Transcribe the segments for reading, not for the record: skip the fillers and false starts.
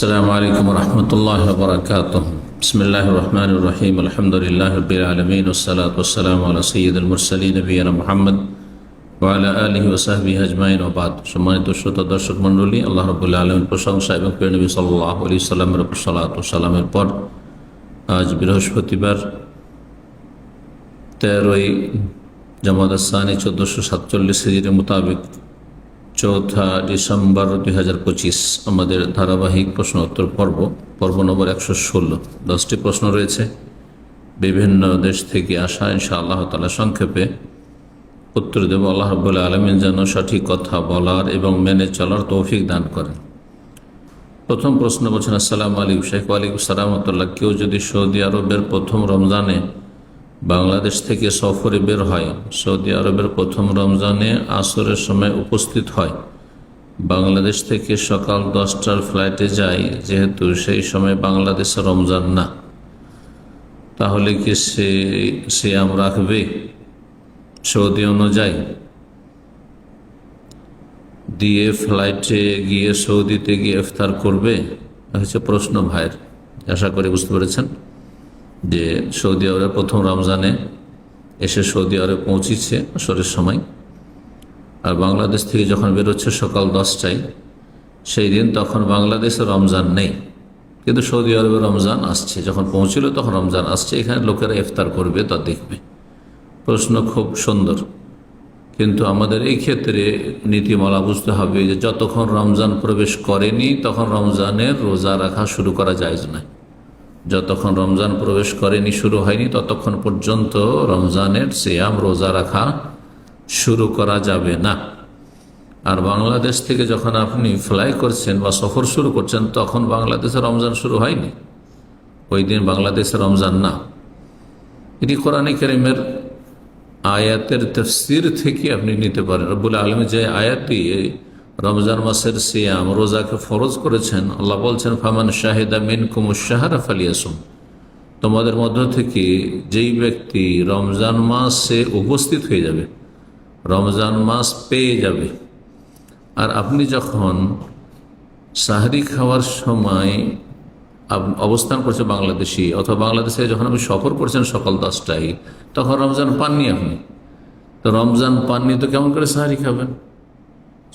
السلام عليكم ورحمة الله وبركاته. بسم الله الرحمن الرحيم. الحمد لله رب العالمين والصلاة والسلام على سيد المرسلين نبينا محمد وعلى آله وصحبه أجمعين وبعد. সম্মানিত শ্রোতা দর্শক মণ্ডলী, আল্লাহ রাব্বুল আলামিন প্রশংসা এবং প্রিয় নবী সাল্লাল্লাহু আলাইহি ওয়াসাল্লামের উপর সালাত ও সালামের পর আজ বৃহস্পতিবার 13ই জামাদাত সানি 1447 হিজরি মোতাবেক 4 ডিসেম্বর 2025 আমাদের ধারাবাহিক প্রশ্ন উত্তর পর্ব নম্বর 116। 10টি প্রশ্ন রয়েছে বিভিন্ন দেশ থেকে আসা। ইনশাআল্লাহ তাআলা সংক্ষেপে উত্তর দেব। আল্লাহ রাব্বুল আলামিন যেন সঠিক কথা বলার এবং মেনে চলার তৌফিক দান করেন। প্রথম প্রশ্ন বলছেন, আসসালামু আলাইকুম শেখ। ওয়ালাইকুম আসসালাম ওয়া রাহমাতুল্লাহ। কেউ যদি সৌদি আরবের প্রথম রমজানে বাংলাদেশ থেকে সফরে বের হয়, সৌদি আরবের প্রথম রমজানে আসরের সময় উপস্থিত হয়, বাংলাদেশ থেকে সকাল 10টার ফ্লাইটে যায়, যেহেতু সেই সময় বাংলাদেশে রমজান না, তাহলে কি সে সিয়াম রাখবে সৌদি অনুযায়ী দিয়ে ফ্লাইটে গিয়ে সৌদিতে গিয়ে ইফতার করবে? হচ্ছে প্রশ্ন ভাইয়ের। আশা করি বুঝতে পেরেছেন যে সৌদি আরবের প্রথম রমজানে এসে সৌদি আরবে পৌঁছেছে আসরের সময়, আর বাংলাদেশ থেকে যখন বেরোচ্ছে সকাল 10টায়, সেই দিন তখন বাংলাদেশে রমজান নেই, কিন্তু সৌদি আরবে রমজান আসছে। যখন পৌঁছিল তখন রমজান আসছে, এখানে লোকেরা ইফতার করবে, তা দেখবে। প্রশ্ন খুব সুন্দর, কিন্তু আমাদের এই ক্ষেত্রে নীতিমালা বুঝতে হবে যে যতক্ষণ রমজান প্রবেশ করেনি তখন রমজানের রোজা রাখা শুরু করা জায়েজ নয়। যতক্ষণ রমজান প্রবেশ করেনি, শুরু হয়নি, ততক্ষণ পর্যন্ত রমজানের সিয়াম রোজা রাখা শুরু করা যাবে না। আর বাংলাদেশ থেকে যখন আপনি ফ্লাই করছেন বা সফর শুরু করছেন, তখন বাংলাদেশে রমজান শুরু হয়নি, ওই দিন বাংলাদেশে রমজান না। এটি কোরআনে কারীমের আয়াতের তাফসীর থেকে আপনি নিতে পারেন। রব্বুল আলামিন যে আয়াত দিয়ে রমজান মাসের সিয়াম রোজাকে ফরজ করেছেন, আল্লাহ বলছেন, ফামান শাহিদা মিনকুমুশ শাহরা ফালিয়াসুম। তোমাদের মধ্য থেকে যেই ব্যক্তি রমজান মাসে উপস্থিত হয়ে যাবে, রমজান মাস পেয়ে যাবে, আর আপনি যখন সাহরি খাওয়ার সময় অবস্থান করছে বাংলাদেশি, অথবা বাংলাদেশে যখন আপনি সফর করছেন সকাল 10টায়, তখন রমজান পাননি আপনি। তো রমজান পাননি তো কেমন করে সাহরি খাবেন?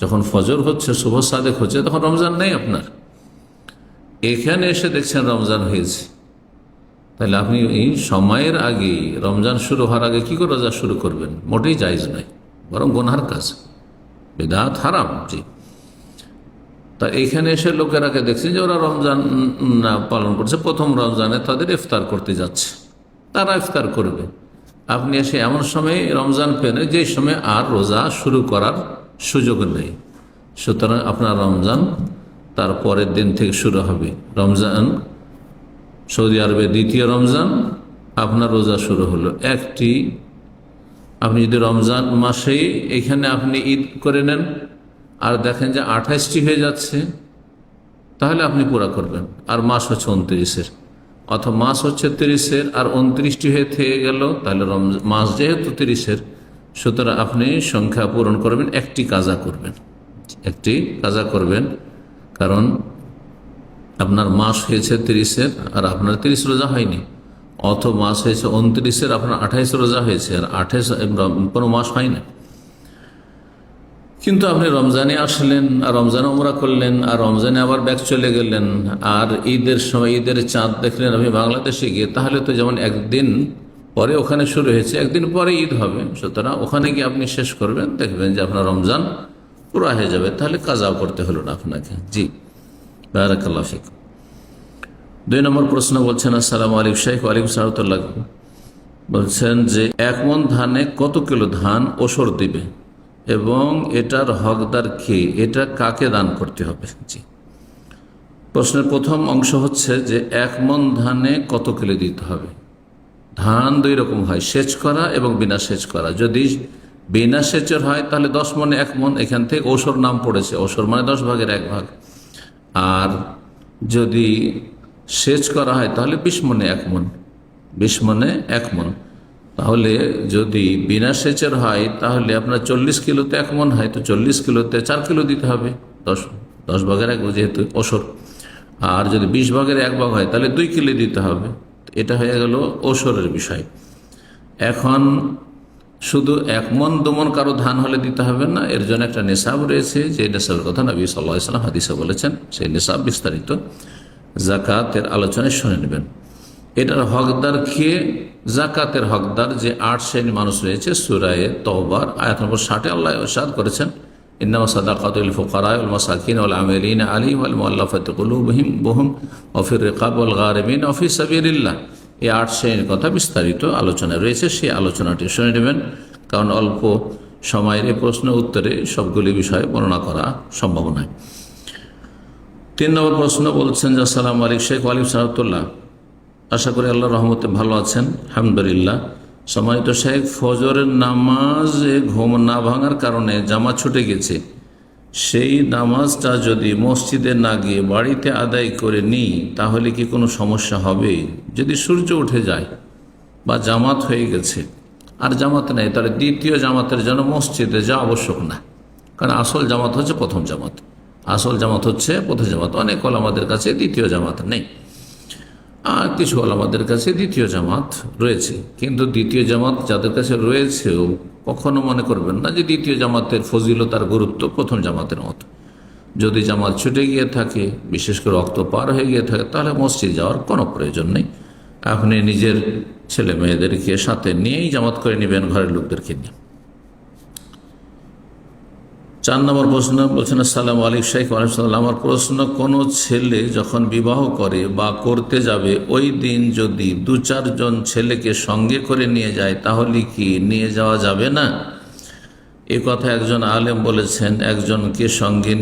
যখন ফজর হচ্ছে, শুভ সাদেক হচ্ছে, তখন রমজান নেই আপনার। এখানে এসে দেখছেন রমজান হয়েছে, তাহলে আপনি এই সময়ের আগে, রমজান শুরু হওয়ার আগে কি করে রোজা শুরু করবেন? মোটেই জায়েজ নয়, বরং গুনার কাজ, বিদআত, হারাম। জি, তা এখানে এসে লোকেরাকে দেখছেন যে ওরা রমজান না পালন করছে, প্রথম রমজানে তাদের ইফতার করতে যাচ্ছে, তারা ইফতার করবে। আপনি এসে এমন সময় রমজান পেন যে সময় আর রোজা শুরু করার সুযোগ নেই, সুতরাং আপনার রমজান তার পরের দিন থেকে শুরু হবে। রমজান সৌদি আরবে দ্বিতীয় রমজান, আপনার রোজা শুরু হলো একটি। আপনি যদি রমজান মাসেই এখানে আপনি ঈদ করে নেন আর দেখেন যে 28টি হয়ে যাচ্ছে, তাহলে আপনি পুরা করবেন। আর মাস হচ্ছে 29-এর, অথবা মাস হচ্ছে 30-এর আর 29টি হয়ে থেকে গেল, তাহলে মাস যেহেতু 30-এর, সুতরাং আপনি সংখ্যা পূরণ করবেন, একটি কাজা করবেন, একটি কাজা করবেন। কারণ আপনার মাস হয়েছে 30-এর আর আপনার 30 রোজা হয়নি, অথবা মাস হয়েছে 29-এর, আপনার 28 রোজা হয়েছে, আর 28 কোনো মাস হয় না। কিন্তু আপনি রমজানে আসলেন, আর রমজানে উমরা করলেন, আর রমজানে আবার ব্যাক চলে গেলেন, আর ঈদের সময় ঈদের চাঁদ দেখলেন আপনি বাংলাদেশে গিয়ে, তাহলে তো যেমন একদিন পরে ওখানে শুরু হয়েছে, একদিন পরে ঈদ হবে, সুতরাং ওখানে গিয়ে আপনি শেষ করবেন, দেখবেন যে আপনার রমজান পুরো হয়ে যাবে, তাহলে কাজাও করতে হলো না আপনাকে। জি, বারাকাল্লাহু ফিকুম। 2 নম্বর প্রশ্ন বলছেন, আসসালামু আলাইকুম শেখ। ওয়ালাইকুম আসসালাম। বলছেন যে 1 মণ ধানে কত কিলো ধান ওসর দিবে এবং এটার হকদার কে, এটা কাকে দান করতে হবে? জি, প্রশ্নের প্রথম অংশ হচ্ছে যে 1 মণ ধানে কত কিলো দিতে হবে। ধান 2 রকম হয়, সেচ করা এবং বিনা সেচ করা। যদি বিনা সেচের হয় তাহলে 10 মণে 1 মণ, এখান থেকে ওসর নাম পড়েছে, ওসর মানে 10 ভাগের 1 ভাগ। আর যদি সেচ করা হয় তাহলে 20 মণে 1 মণ, 20 মণে 1 মণ। তাহলে যদি বিনা সেচের হয় তাহলে আপনার 40 কিলোতে 1 মণ হয়, তো 40 কিলোতে 4 কিলো দিতে হবে, 10 ভাগের 1 যেহেতু ওসর। আর যদি 20 ভাগের 1 ভাগ হয় তাহলে 2 কিলো দিতে হবে। এটা হয়ে গেল ওসরের বিষয়। এখন শুধু 1 মণ 2 মণ কারো ধান হলে দিতে হবে না, এর জন্য একটা নেশাব রয়েছে, যে নেশাবের কথা নবী সাল্লাল্লাহু আলাইহি ওয়াসাল্লাম হাদিসে বলেছেন। সেই নেশাব বিস্তারিত জাকাতের আলোচনায় শুনে নেবেন। এটার হকদার কে? জাকাতের হকদার যে 8 শ্রেণীর মানুষ রয়েছে, সূরা তাওবার আয়াত নম্বর 60 আল্লাহ ইরশাদ করেছেন, ইন্নামা সাদাকাতুল লিল ফুকারা ওয়াল মাসাকিন ওয়াল আমিলিনা আলাইহি ওয়াল মুআল্লাফাতি কুলুবুহুম ওয়া ফির রিকাব ওয়াল গারিমিন ওয়া ফি সাবিলিল্লাহ। এই 8 শ্রেণীর কথা বিস্তারিত আলোচনা রয়েছে, সেই আলোচনাটি শুনে নেবেন, কারণ অল্প সময়ের এই প্রশ্ন উত্তরে সবগুলি বিষয়ে বর্ণনা করা সম্ভব নয়। 3 নম্বর প্রশ্ন বলছেন যে আসসালামু আলাইকুম শেখ ওয়ালিম সালাতুল্লাহ, আশা করি আল্লাহর রহমতে ভালো আছেন। আলহামদুলিল্লাহ। সম্মানিত শেখ, ফজরের নামাজে ঘুম না ভাঙার কারণে জামাত ছুটে গেছে, সেই নামাজটা যদি মসজিদে না গিয়ে বাড়িতে আদায় করে নিই তাহলে কি কোনো সমস্যা হবে? যদি সূর্য উঠে যায় বা জামাত হয়ে গেছে আর জামাত নেই, তাহলে দ্বিতীয় জামাতের জন্য মসজিদে যাওয়া আবশ্যক না, কারণ আসল জামাত হচ্ছে প্রথম জামাত। আসল জামাত হচ্ছে প্রথম জামাত। অনেক ওলামাদের কাছে দ্বিতীয় জামাত নেই, আর কিছু ওলামাদের কাছে দ্বিতীয় জামাত রয়েছে। কিন্তু দ্বিতীয় জামাত যাদের কাছে রয়েছেও কখনো মনে করবেন না যে দ্বিতীয় জামাতের ফজিলতার গুরুত্ব প্রথম জামাতের মতো। যদি জামাত ছুটে গিয়ে থাকে, বিশেষ করে রক্ত পার হয়ে গিয়ে থাকে, তাহলে মসজিদ যাওয়ার কোনো প্রয়োজন নেই। আপনি নিজের ছেলে মেয়েদেরকে সাথে নিয়েই জামাত করে নেবেন, ঘরের লোকদেরকে নিয়ে। 4 নম্বর প্রশ্ন বলছেন, আসসালামু আলাইকুম শেখ ওয়ালাইকুম সালাম, আমার প্রশ্ন, কোনো ছেলে যখন বিবাহ করে বা করতে যাবে ওই দিন যদি 2-4 জন ছেলেকে সঙ্গে করে নিয়ে যায় তাহলে কি নিয়ে যাওয়া যাবে না? এ কথা একজন আলেম বলেছেন, একজনকেও সঙ্গে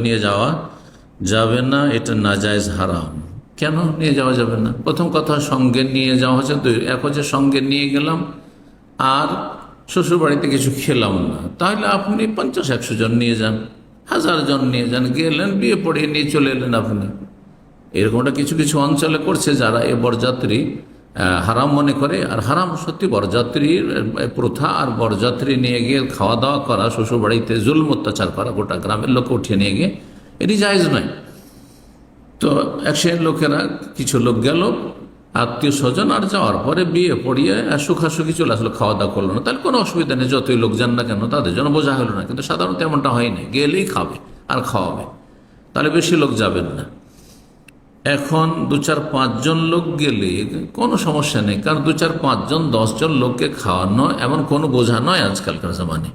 নিয়ে যাওয়া যাবে না, এটা নাজায়েজ, হারাম। কেন নিয়ে যাওয়া যাবে না? প্রথম কথা, সঙ্গে নিয়ে যাওয়া হচ্ছে এক হচ্ছে সঙ্গে নিয়ে গেলাম আর শ্বশুর বাড়িতে কিছু খেলাম না, তাহলে আপনি 50-100 জন নিয়ে যান, 1000 জন নিয়ে যান, গেলেন বিয়ে পড়িয়ে নিয়ে চলে এলেন আপনি। এরকমটা কিছু কিছু অঞ্চলে করছে যারা এ বরযাত্রী হারাম মনে করে। আর হারাম সত্যি, বরযাত্রীর প্রথা আর বরযাত্রী নিয়ে গিয়ে খাওয়া দাওয়া করা, শ্বশুর বাড়িতে জুলম অত্যাচার করা, গোটা গ্রামের লোক উঠিয়ে নিয়ে গিয়ে, এটি জায়েজ নয়। তো এক শ্রেণীর লোকেরা, কিছু লোক গেল আত্মীয় স্বজন, আর যাওয়ার পরে বিয়ে পড়িয়ে সুখাসুখি চলে আসলো, খাওয়া দাওয়া করলো না, তাহলে কোনো অসুবিধা নেই, যতই লোক যান না কেন তাদের জন্য বোঝা হলো না। কিন্তু সাধারণত এমনটা হয়নি, গেলেই খাবে আর খাওয়াবে, তাহলে বেশি লোক যাবেন না। এখন 2-4-5 জন লোক গেলে কোনো সমস্যা নেই, কারণ 2-4-5 জন 10 জন লোককে খাওয়ানো এমন কোনো বোঝা নয় আজকালকার জামানে।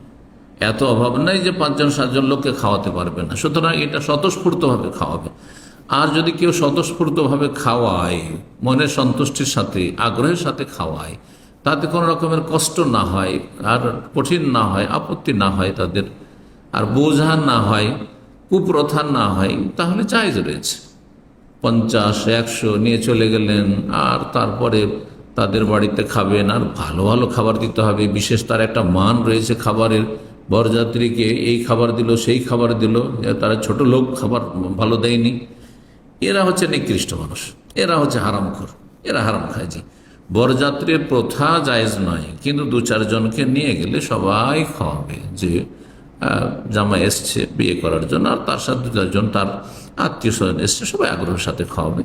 এত অভাব নাই যে 5-7 জন লোককে খাওয়াতে পারবে না, সুতরাং এটা স্বতঃস্ফূর্তভাবে খাওয়াবে। আর যদি কেউ স্বতঃস্ফূর্তভাবে খাওয়ায়, মনের সন্তুষ্টির সাথে, আগ্রহের সাথে খাওয়ায়, তাতে কোনো রকমের কষ্ট না হয়, আর কঠিন না হয়, আপত্তি না হয় তাদের, আর বোঝা না হয়, কুপ্রথা না হয়, তাহলে জায়েজ রয়েছে। 50-100 নিয়ে চলে গেলেন, আর তারপরে তাদের বাড়িতে খাবেন, আর ভালো ভালো খাবার দিতে হবে। বিশেষ তার একটা মান রয়েছে খাবারের, বরযাত্রীকে এই খাবার দিল, সেই খাবার দিল, তারা ছোট লোক, খাবার ভালো দেয়নি। এরা হচ্ছে নিকৃষ্ট মানুষ, এরা হচ্ছে হারামখোর, এরা হারাম খায়। জি, বরযাত্রীর প্রথা জায়েজ নয়, কিন্তু 2-4 জনকে নিয়ে গেলে সবাই খাওয়াবে, যে জামাই এসছে বিয়ে করার জন্য, আর তার সাথে 2-4 জন তার আত্মীয় স্বজন এসছে, সবাই আগ্রহের সাথে খাওয়াবে,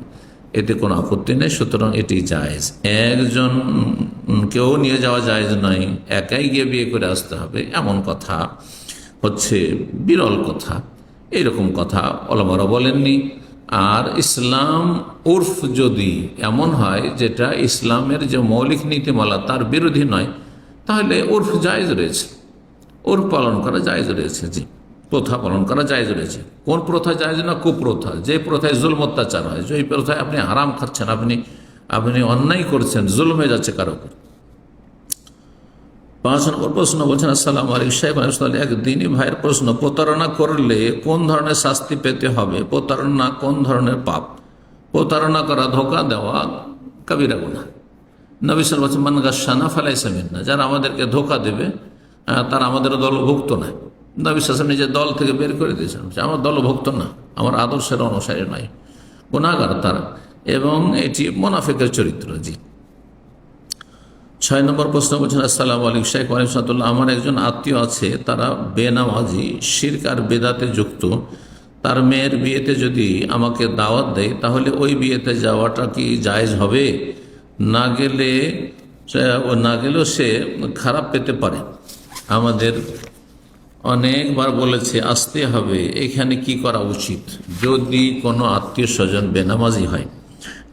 এতে কোনো আপত্তি নেই। সুতরাং এটি জায়েজ। একজন কেউ নিয়ে যাওয়া জায়েজ নয়, একাই গিয়ে বিয়ে করে আসতে হবে, এমন কথা হচ্ছে বিরল কথা। এইরকম কথা ওলামারা বলেননি। আর ইসলাম উর্ফ যদি এমন হয় যেটা ইসলামের যে মৌলিক নীতিমালা তার বিরোধী নয়, তাহলে উর্ফ জায়েজ রয়েছে, উর্ফ পালন করা জায়েজ রয়েছে। জি, প্রথা পালন করা জায়েজ রয়েছে। কোন প্রথা জায়েজ না? কুপ্রথা, যে প্রথায় জুলম অত্যাচার হয়, যে প্রথায় আপনি হারাম খাচ্ছেন, আপনি অন্যায় করছেন, জুলম হয়ে যাচ্ছে কারো উপর। 5 নম্বর প্রশ্ন বলছেন, আসসালামু আলাইকুম শেখ ওয়ালাইকুম, একদিনই ভাইয়ের প্রশ্ন, প্রতারণা করলে কোন ধরনের শাস্তি পেতে হবে? প্রতারণা কোন ধরনের পাপ? প্রতারণা করা, ধোঁকা দেওয়া কবিরা গুনাহ। নবী সাল্লাল্লাহু আলাইহি ওয়াসাল্লাম মান গাশশানা ফালাইসা মিন্না, যারা আমাদেরকে ধোঁকা দেবে তারা আমাদের দলভুক্ত না। নবী সাল্লাল্লাহু আলাইহি ওয়াসাল্লাম নিজের দল থেকে বের করে দিয়েছেন, আমার দলভুক্ত না, আমার আদর্শের অনুসারী নয়, গুনাহগার তারা, এবং এটি মুনাফিকের চরিত্র। জি। 6 নম্বর প্রশ্ন বলছেন, আসসালামু আলাইকুম শেখ ওয়ালাইকুম সালাম, আমার একজন আত্মীয় আছে, তারা বেনামাজি, শিরক আর বেদাতে যুক্ত, তার মেয়ের বিয়েতে যদি আমাকে দাওয়াত দেয় তাহলে ওই বিয়েতে যাওয়াটা কি জায়েজ হবে? না গেলেও সে খারাপ পেতে পারে। আমাদের অনেকবার বলেছে আসতে হবে। এখানে কি করা উচিত? যদি কোনো আত্মীয় স্বজন বেনামাজি হয়,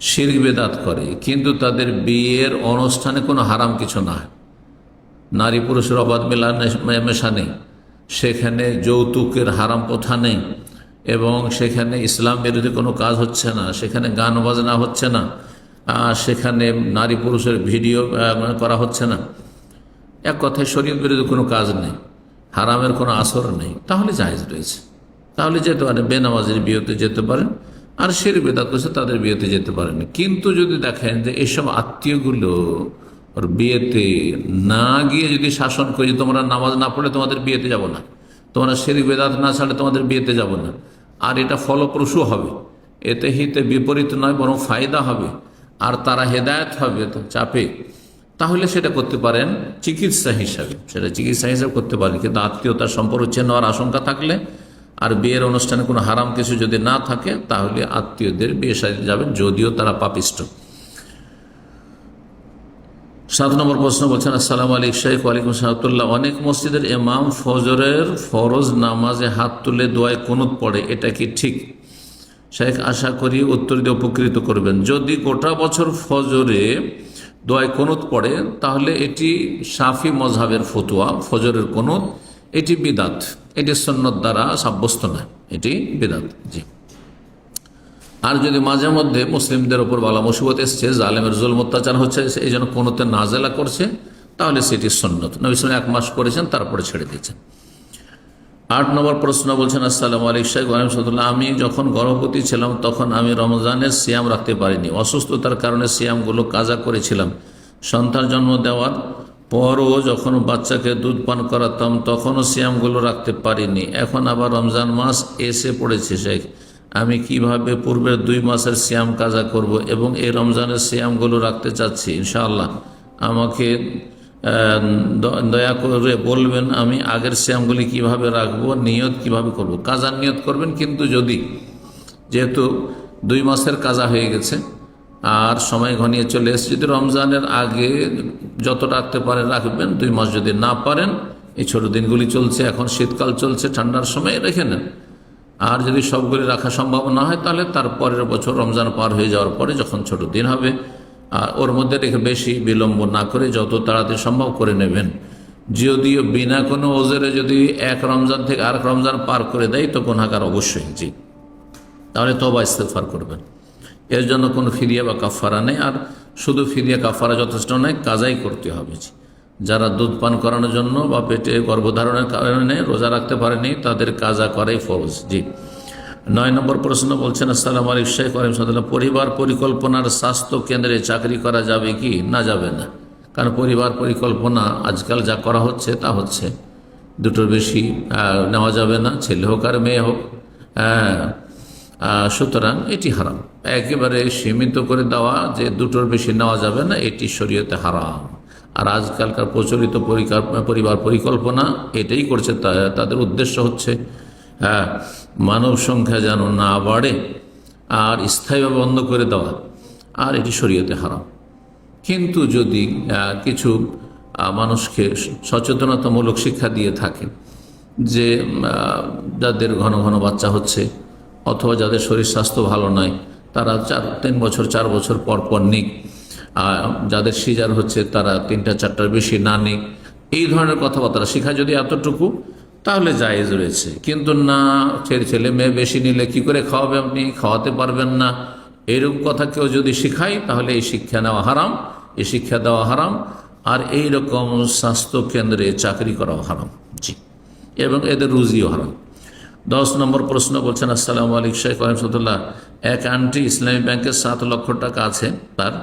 শিরক বেদাত করে, কিন্তু তাদের বিয়ের অনুষ্ঠানে কোনো হারাম কিছু না, নারী পুরুষের অবাধ মেশা নেই, সেখানে যৌতুকের হারাম প্রথা নেই, এবং সেখানে ইসলাম বিরোধী কোনো কাজ হচ্ছে না, সেখানে গান বাজনা হচ্ছে না, সেখানে নারী পুরুষের ভিডিও করা হচ্ছে না, এক কথায় শরীয়ত বিরোধী কোনো কাজ নেই, হারামের কোনো আসর নেই, তাহলে জায়েজ রয়েছে। তাহলে যেতে পারেন, বেনামাজির বিয়েতে যেতে পারেন, আর শিরক বিদআত করছে তাদের বিয়েতে যেতে পারেন। কিন্তু যদি দেখেন যে এইসব আত্মীয়গুলো ওর বিয়েতে না গিয়ে যদি শাসন করে, তোমরা নামাজ না পড়লে তোমাদের বিয়েতে যাব না, তোমরা শিরক বিদআত না ছাড়লে তোমাদের বিয়েতে যাব না, আর এটা ফলপ্রসূ হবে, এতে হিতে বিপরীত নয় বরং ফায়দা হবে, আর তারা হেদায়েত হবে তো চাপে, তাহলে সেটা করতে পারেন চিকিৎসা হিসাবে, করতে পারেন। কিন্তু আত্মীয়তার সম্পর্ক চেয়ে নেওয়ার আশঙ্কা থাকলে আর বিয়ের অনুষ্ঠানে কোনো হারাম কিছু যদি না থাকে, তাহলে আত্মীয়দের বিয়ে শাদীতে যাবেন, যদিও তারা পাপিষ্ট। 7 নম্বর প্রশ্ন বলছেন, আসসালামু আলাইকুম শেখ। ওয়ালাইকুম সালাম। অনেক মসজিদের ইমাম ফজরের ফরজ নামাজে হাত তুলে দোয়ায় কুনুত পড়ে, এটা কি ঠিক? শেখ আশা করি উত্তর দিয়ে উপকৃত করবেন। যদি গোটা বছর ফজরে দোয়ায় কুনুত পড়ে, তাহলে এটি শাফি মজহাবের ফতোয়া, ফজরের কুনুত এটি বিদাত, এটি সুন্নত দ্বারা সাব্যস্ত নয়, এটি বিদাত। জি। আর যদি মাঝে মধ্যে মুসলিমদের ওপর বালা মুসিবত এসছে, জালেমের জুলম অত্যাচার হচ্ছে, এই জন্য কোনোতে নাজেলা করছে, তাহলে সেটি সুন্নত। নবী সাল্লাল্লাহু 1 মাস করেছেন, তারপরে ছেড়ে দিয়েছেন। 8 নম্বর প্রশ্ন বলছেন, আসসালামু আলাইকুম। আমি যখন গর্ভবতী ছিলাম তখন আমি রমজানের সিয়াম রাখতে পারিনি, অসুস্থতার কারণে সিয়ামগুলো কাজা করেছিলাম। সন্তান জন্ম দেওয়ার পরও যখন বাচ্চাকে দুধ পান করাতাম তখনও সিয়ামগুলো রাখতে পারিনি। এখন আবার রমজান মাস এসে পড়েছে, শেখ আমি কিভাবে পূর্বের 2 মাসের সিয়াম কাজা করব এবং এই রমজানের সিয়ামগুলো রাখতে চাচ্ছি? ইনশাআল্লাহ আমাকে দয়া করে বলবেন আমি আগের সিয়ামগুলি কিভাবে রাখবো, নিয়ত কিভাবে করব? কাজার নিয়ত করবেন, কিন্তু যেহেতু 2 মাসের কাজা হয়ে গেছে আর সময় ঘনিয়ে চলে এসেছে, যদি রমজানের আগে যত রাখতে পারে রাখবেন, 2 মাস যদি না পারেন, এই ছোট দিনগুলি চলছে, এখন শীতকাল চলছে, ঠান্ডার সময় রেখে নেন। আর যদি সবগুলি রাখা সম্ভব না হয়, তাহলে তার পরের বছর রমজান পার হয়ে যাওয়ার পরে যখন ছোট দিন হবে, আর ওর মধ্যে রেখে বেশি বিলম্ব না করে যত তাড়াতাড়ি সম্ভব করে নেবেন। যদিও বিনা কোনো ওজরে যদি এক রমজান থেকে আরেক রমজান পার করে দেয় তো গুনাহগার অবশ্যই। জি, তাহলে তওবা ইস্তেগফার করবেন। এর জন্য কোনো ফিদিয়া বা কাফারা নেই, আর শুধু ফিদিয়া কাফারা যথেষ্ট নয়, কাজাই করতে হবে। যারা দুধ পান করানোর জন্য বা পেটে গর্ভধারণের কারণে রোজা রাখতে পারেনি, তাদের কাজা করাই ফরজ। জি। 9 নম্বর প্রশ্ন বলছেন, আসসালামু আলাইকুম শেখ। পরিবার পরিকল্পনার স্বাস্থ্য কেন্দ্রে চাকরি করা যাবে কি? না, যাবে না। কারণ পরিবার পরিকল্পনা আজকাল যা করা হচ্ছে তা হচ্ছে, দুটোর বেশি নেওয়া যাবে না, ছেলে হোক আর মেয়ে হোক। সুতরাং এটি হারাম। একেবারে সীমিত করে দেওয়া যে দুটোর বেশি নেওয়া যাবে না, এটি শরীয়তে হারাম। আর আজকালকার প্রচলিত পরিবার পরিকল্পনা এটাই করছে, তাদের উদ্দেশ্য হচ্ছে মানব সংখ্যা যেন না বাড়ে আর স্থায়ীভাবে বন্ধ করে দেওয়া, আর এটি শরীয়তে হারাম। কিন্তু যদি কিছু মানুষকে সচেতনতামূলক শিক্ষা দিয়ে থাকে যে যাদের ঘন ঘন বাচ্চা হচ্ছে অথবা যাদের শরীর স্বাস্থ্য ভালো নয়, তারা 3 বছর 4 বছর পর পর নিক, যাদের সিজার হচ্ছে তারা 3টা 4টার বেশি না নিক, এই ধরনের কথাবার্তা শিখা যদি এতটুকু, তাহলে জায়েজ রয়েছে। কিন্তু না, ছেলে মেয়ে বেশি নিলে কি করে খাওয়াবে, আপনি খাওয়াতে পারবেন না, এরকম কথা কেউ যদি শিখায়, তাহলে এই শিক্ষা নেওয়া হারাম, এই শিক্ষা দেওয়া হারাম, আর এই রকম স্বাস্থ্য কেন্দ্রে চাকরি করাও হারাম। জি, এবং এদের রুজিও হারাম। 10 নম্বর প্রশ্ন বলছেন, আসসালামু আলাইকুম শেখ রহমতুল্লাহ। এক আন্টি ইসলামী ব্যাংকে 7 লক্ষ টাকা আছে তার,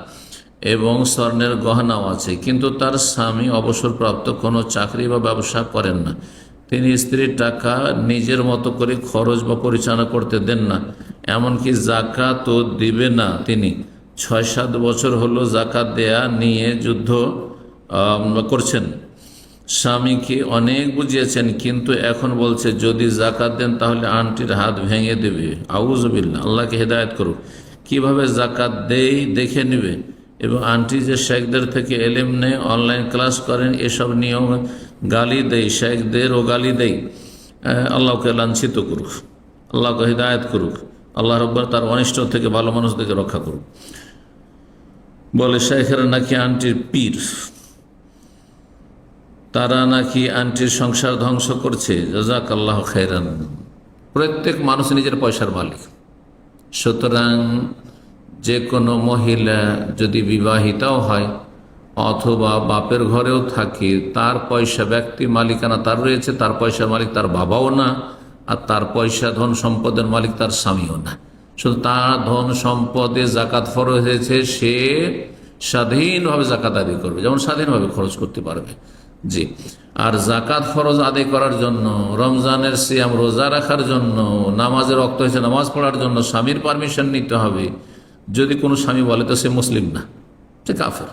এবং স্বর্ণের গহনাও আছে, কিন্তু তার স্বামী অবসরপ্রাপ্ত, কোনো চাকরি বা ব্যবসা করেন না। তিনি স্ত্রীর টাকা নিজের মতো করে খরচ বা পরিচালনা করতে দেন না, এমনকি জাকাতও দিবে না। তিনি 6-7 বছর হলো জাকাত দেয়া নিয়ে যুদ্ধ করছেন, স্বামীকে অনেক বুঝিয়েছেন, কিন্তু এখন বলছে যদি জাকাত দেন তাহলে আন্টির হাত ভেঙে দেবে। আউযুবিল্লাহ, আল্লাহকে হেদায়েত করুক। কিভাবে জাকাত দেই দেখে নেবে, এবং আন্টি যে শেখদের থেকে এলেম নেয়, অনলাইন ক্লাস করেন, এসব নিয়ম গালি দেয়, শেখদেরও গালি দেয়। আল্লাহকে লাঞ্ছিত করুক, আল্লাহকে হেদায়েত করুক, আল্লাহ রব্বর তার অনিষ্ট থেকে ভালো মানুষদেরকে রক্ষা করুক। বলে শেখেরা নাকি আন্টির পীর, তারা নাকি আন্টির সংসার ধ্বংস করছে। জাযাকাল্লাহু খাইরান। প্রত্যেক মানুষ নিজের পয়সার মালিক, সুতরাং যে কোনো মহিলা যদি বিবাহিতাও হয় অথবা বাপের ঘরেও থাকে, তার পয়সা ব্যক্তি মালিকানা তার রয়েছে, তার পয়সার মালিক তার বাবাও না, আর তার পয়সা ধন সম্পদের মালিক তার স্বামীও না। শুধু তার ধন সম্পদে জাকাত ফরজ হয়েছে, সে স্বাধীনভাবে জাকাত আদায় করবে, যেমন স্বাধীনভাবে খরচ করতে পারবে। জি, আর জাকাত ফরজ আদায় করার জন্য, রমজানের সিয়াম রোজা রাখার জন্য, নামাজের রক্ত হয়েছে নামাজ পড়ার জন্য স্বামীর পারমিশন নিতে হবে। যদি কোনো স্বামী বলে তো সে মুসলিম না, সে কাফের,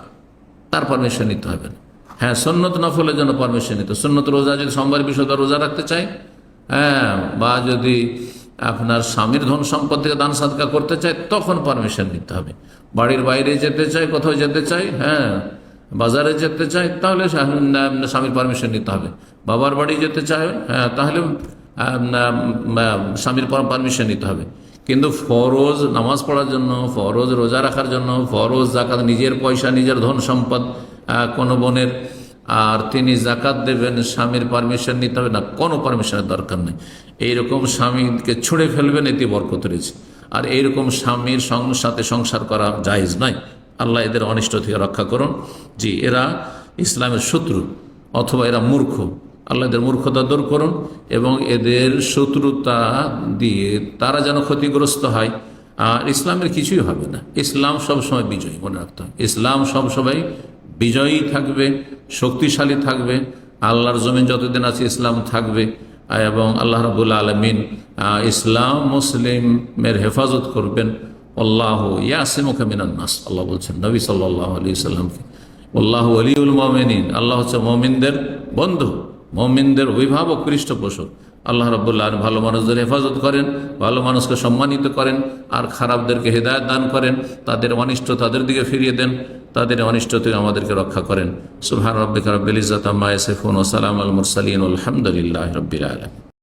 তার পারমিশন নিতে হবে না। হ্যাঁ, সুন্নত নফলের জন্য পারমিশন নিতে, সুন্নত রোজা যদি সোমবার বৃহস্পতিবার রোজা রাখতে চায়, হ্যাঁ, বা যদি আপনার স্বামীর ধন সম্পদ থেকে দান সাদকা করতে চায়, তখন পারমিশন নিতে হবে। বাড়ির বাইরে যেতে চায়, কোথাও যেতে চায়, হ্যাঁ, বাজারে যেতে চায়, তাহলে স্বামীর পারমিশন নিতে হবে। বাবার বাড়ি যেতে চায়, হ্যাঁ, তাহলে স্বামীর পারমিশন নিতে হবে। কিন্তু ফরজ নামাজ পড়ার জন্য, ফরজ রোজা রাখার জন্য, ফরজ জাকাত, নিজের পয়সা নিজের ধন সম্পদ কোনো বোনের, আর তিনি জাকাত দেবেন, স্বামীর পারমিশন নিতে হবে না, কোনো পারমিশনের দরকার নেই। এইরকম স্বামীকে ছুঁড়ে ফেলবেন, এতে বরকত রয়েছে। আর এইরকম স্বামীর সাথে সংসার করা জায়েজ নয়। আল্লাহ এদের অনিষ্ট থেকে রক্ষা করুন। জি, এরা ইসলামের শত্রু অথবা এরা মূর্খ। আল্লাহ এদের মূর্খতা দূর করুন এবং এদের শত্রুতা দিয়ে তারা যেন ক্ষতিগ্রস্ত হয়। আর ইসলামের কিছুই হবে না। ইসলাম সবসময় বিজয়ী, মনে রাখতে হবে। ইসলাম সবসময় বিজয়ী থাকবে, শক্তিশালী থাকবে। আল্লাহর জমিন যতদিন আছে ইসলাম থাকবে, এবং আল্লাহ রাব্বুল আলামিন ইসলাম মুসলিমের হেফাজত করবেন। আল্লাহু ইয়াসিমুকা মিনান নাস, আল্লাহ বলছেন নবী সাল্লাল্লাহু আলাইহি সাল্লামকে। আল্লাহু ওয়ালিউল মুমিনিন, আল্লাহ হচ্ছে মুমিনদের বন্ধু, মুমিনদের অভিভাবক, পৃষ্ঠপোষক। আল্লাহ রাব্বুল আলামিন ভালো মানুষদের হেফাজত করেন, ভালো মানুষকে সম্মানিত করেন, আর খারাপদেরকে হেদায়েত দান করেন, তাদের অনিষ্ট তাদের দিকে ফিরিয়ে দেন, তাদের অনিষ্ট থেকে আমাদেরকে রক্ষা করেন। সুবহান রাব্বিকা রাব্বিল ইজ্জাতি আম্মা ইয়াসিফুন ওয়া সালামুল মুরসালিন ওয়া আলহামদুলিল্লাহি রাব্বিল আলামিন।